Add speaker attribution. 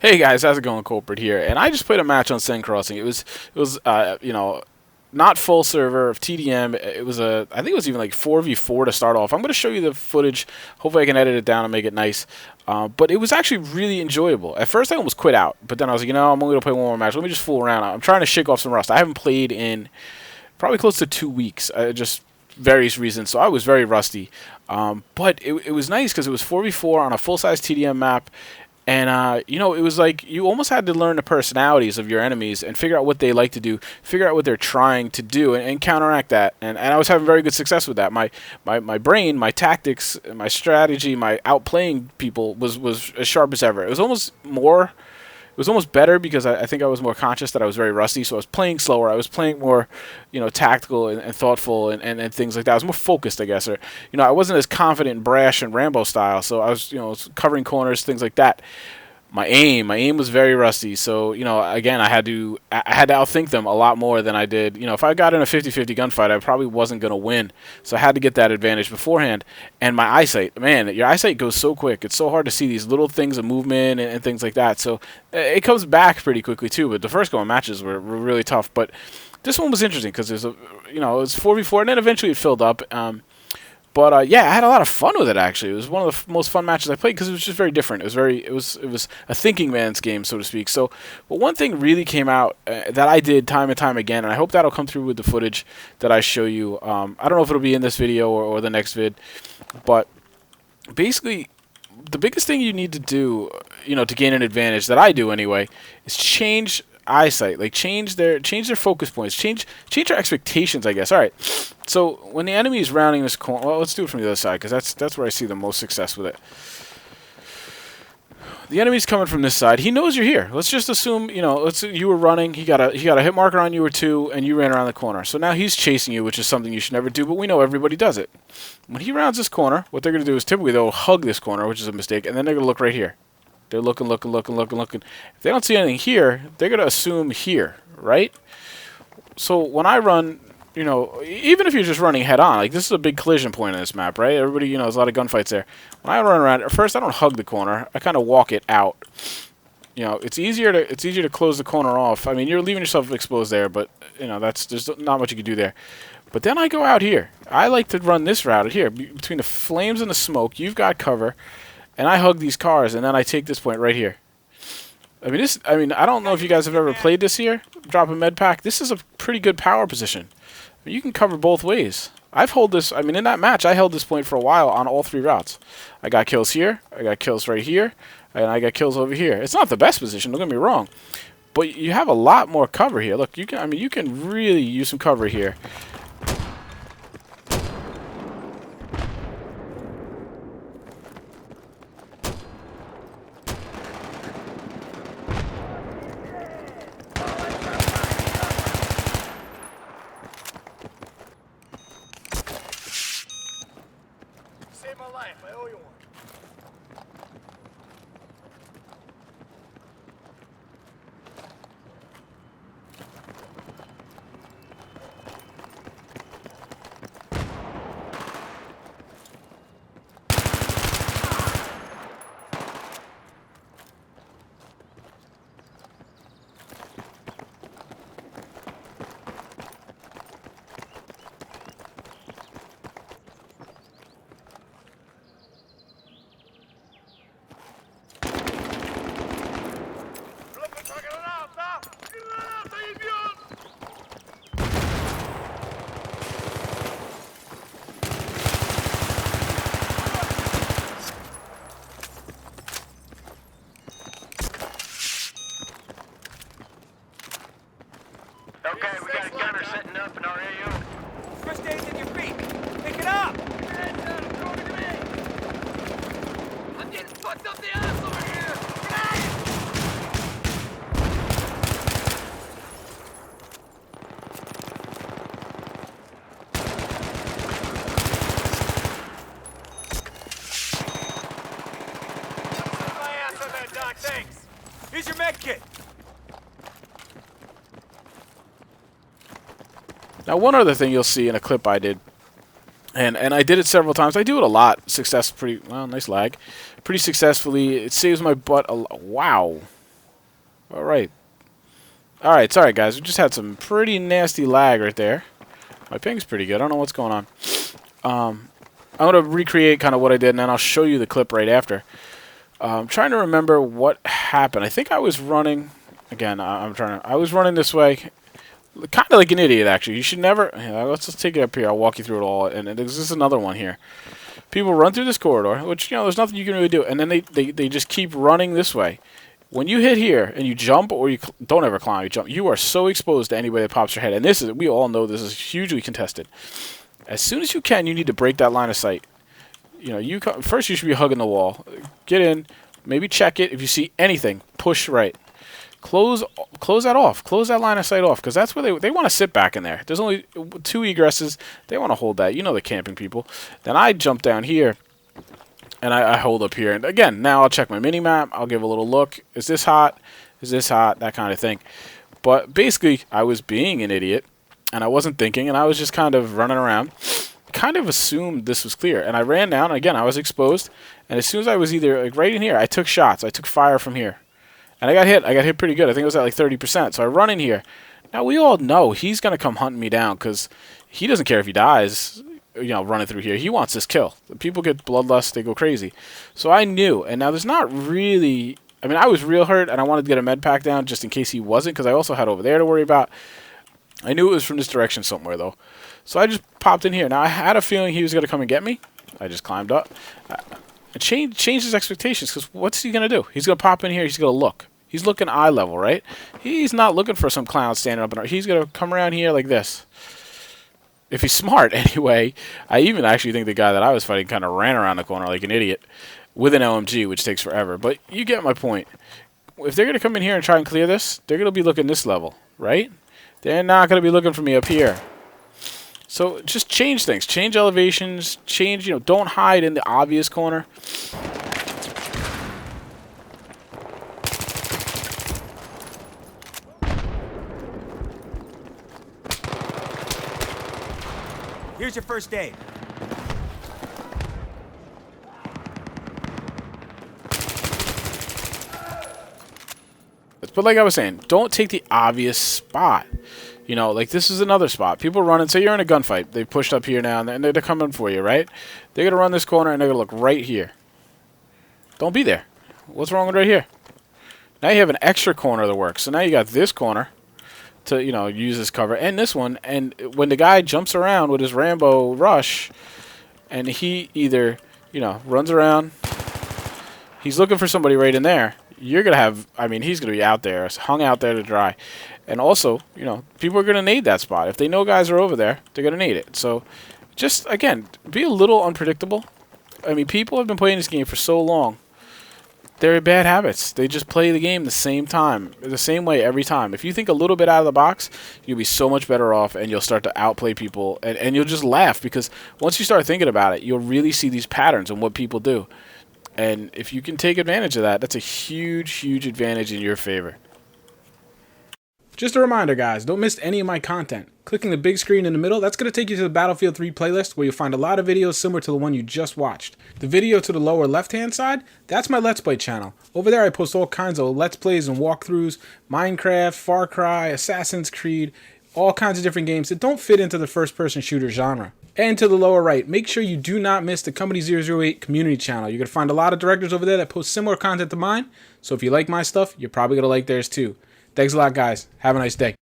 Speaker 1: Hey guys, how's it going? Kulprit here, and I just played a match on Sen Crossing. It was not full server of TDM. It was I think it was even like 4v4 to start off. I'm going to show you the footage. Hopefully I can edit it down and make it nice. But it was actually really enjoyable. At first I almost quit out, but then I was like, I'm only going to play one more match. Let me just fool around. I'm trying to shake off some rust. I haven't played in probably close to 2 weeks. Just various reasons, so I was very rusty. But it was nice because it was 4v4 on a full-size TDM map. And, it was like you almost had to learn the personalities of your enemies and figure out what they like to do, figure out what they're trying to do, and counteract that. And I was having very good success with that. My brain, my tactics, my strategy, my outplaying people was as sharp as ever. It was almost better because I think I was more conscious that I was very rusty, so I was playing slower. I was playing more, tactical and thoughtful and things like that. I was more focused, I guess. Or, I wasn't as confident and brash and Rambo style, so I was covering corners, things like that. My aim was very rusty, so again I had to outthink them a lot more than I did. If I got in a 50-50 gunfight, I probably wasn't gonna win, so I had to get that advantage beforehand. And my eyesight, man, your eyesight goes so quick. It's so hard to see these little things of movement and things like that. So it comes back pretty quickly too. But the first couple of matches were really tough. But this one was interesting because it was 4v4, and then eventually it filled up. But yeah, I had a lot of fun with it. Actually, it was one of the most fun matches I played because it was just very different. It was a thinking man's game, so to speak. So, but one thing really came out that I did time and time again, and I hope that'll come through with the footage that I show you. I don't know if it'll be in this video or the next vid, but basically, the biggest thing you need to do, to gain an advantage that I do anyway, is change eyesight, like change their focus points, change their expectations, I guess. All right, so when the enemy is rounding this corner, well, let's do it from the other side because that's where I see the most success with it. The enemy's coming from this side. He knows you're here. Let's just assume, you were running. He got a hit marker on you or two, and you ran around the corner. So now he's chasing you, which is something you should never do, but we know everybody does it. When he rounds this corner, what they're going to do is typically they'll hug this corner, which is a mistake, and then they're going to look right here. They're looking. If they don't see anything here, they're going to assume here, right? So when I run, even if you're just running head-on, like this is a big collision point in this map, right? Everybody, there's a lot of gunfights there. When I run around, at first I don't hug the corner. I kind of walk it out. It's easier to close the corner off. I mean, you're leaving yourself exposed there, but, there's not much you can do there. But then I go out here. I like to run this route here. Between the flames and the smoke, you've got cover. And I hug these cars, and then I take this point right here. I mean, I don't know if you guys have ever played this here. Drop a med pack. This is a pretty good power position. I mean, you can cover both ways. In that match, I held this point for a while on all three routes. I got kills here, I got kills right here, and I got kills over here. It's not the best position, don't get me wrong. But you have a lot more cover here. Look, you can really use some cover here.
Speaker 2: Save my life. I owe you one.
Speaker 3: Okay, we got a gunner setting up in our AO.
Speaker 2: First aid's in your feet. Pick it up. I'm getting fucked up the ass over here. My ass on that, Doc. Thanks. Here's your med kit.
Speaker 1: Now, one other thing you'll see in a clip I did, and I did it several times. I do it a lot. Nice lag. Pretty successfully. It saves my butt a lot. Wow. All right. All right, sorry guys, we just had some pretty nasty lag right there. My ping's pretty good. I don't know what's going on. I'm gonna recreate kind of what I did, and then I'll show you the clip right after. I'm trying to remember what happened. I think I was running. Again, I was running this way, kind of like an idiot. Actually, you should never. Yeah, let's just take it up here. I'll walk you through it all. And this is another one here. People run through this corridor, which there's nothing you can really do, and then they just keep running this way. When you hit here and you jump, or you don't ever climb, you jump, you are so exposed to anybody that pops your head. And we all know this is hugely contested. As soon as you can, you need to break that line of sight. First you should be hugging the wall. Get in, maybe check it. If you see anything, push right. Close that off. Close that line of sight off, because that's where they want to sit back in there. There's only 2 egresses. They want to hold that. The camping people. Then I jump down here. And I hold up here. And again, now I'll check my mini-map. I'll give a little look. Is this hot? Is this hot? That kind of thing. But basically, I was being an idiot. And I wasn't thinking. And I was just kind of running around. Kind of assumed this was clear. And I ran down. And again, I was exposed. And as soon as I was either right in here, I took shots. I took fire from here. And I got hit. I got hit pretty good. I think it was at like 30%. So I run in here. Now, we all know he's going to come hunting me down. Because he doesn't care if he dies. Running through here. He wants this kill. People get bloodlust, they go crazy. So I knew, and now there's not really... I mean, I was real hurt, and I wanted to get a med pack down just in case he wasn't, because I also had over there to worry about. I knew it was from this direction somewhere, though. So I just popped in here. Now, I had a feeling he was going to come and get me. I just climbed up. Changed his expectations, because what's he going to do? He's going to pop in here, he's going to look. He's looking eye level, right? He's not looking for some clown standing up. He's going to come around here like this. If he's smart, anyway. I even actually think the guy that I was fighting kind of ran around the corner like an idiot with an LMG, which takes forever. But you get my point. If they're going to come in here and try and clear this, they're going to be looking this level, right? They're not going to be looking for me up here. So just change things. Change elevations. Change, don't hide in the obvious corner.
Speaker 4: Here's your first aid.
Speaker 1: But like I was saying, don't take the obvious spot. Like this is another spot. People run and say you're in a gunfight. They pushed up here now, and they're coming for you, right? They're going to run this corner, and they're going to look right here. Don't be there. What's wrong with right here? Now you have an extra corner that works. So now you got this corner to, use as cover, and this one, and when the guy jumps around with his Rambo rush, and he either, runs around, he's looking for somebody right in there, you're going to have, he's going to be out there, hung out there to dry. And also, people are going to nade that spot. If they know guys are over there, they're going to nade it. So, just, again, be a little unpredictable. People have been playing this game for so long. They're bad habits. They just play the game the same way every time. If you think a little bit out of the box, you'll be so much better off, and you'll start to outplay people, and you'll just laugh, because once you start thinking about it, you'll really see these patterns and what people do. And if you can take advantage of that, that's a huge, huge advantage in your favor. Just a reminder, guys, don't miss any of my content. Clicking the big screen in the middle, that's going to take you to the Battlefield 3 playlist, where you'll find a lot of videos similar to the one you just watched. The video to the lower left-hand side, that's my Let's Play channel. Over there I post all kinds of Let's Plays and walkthroughs, Minecraft, Far Cry, Assassin's Creed, all kinds of different games that don't fit into the first-person shooter genre. And to the lower right, make sure you do not miss the Company 008 community channel. You're going to find a lot of directors over there that post similar content to mine, so if you like my stuff, you're probably going to like theirs too. Thanks a lot, guys. Have a nice day.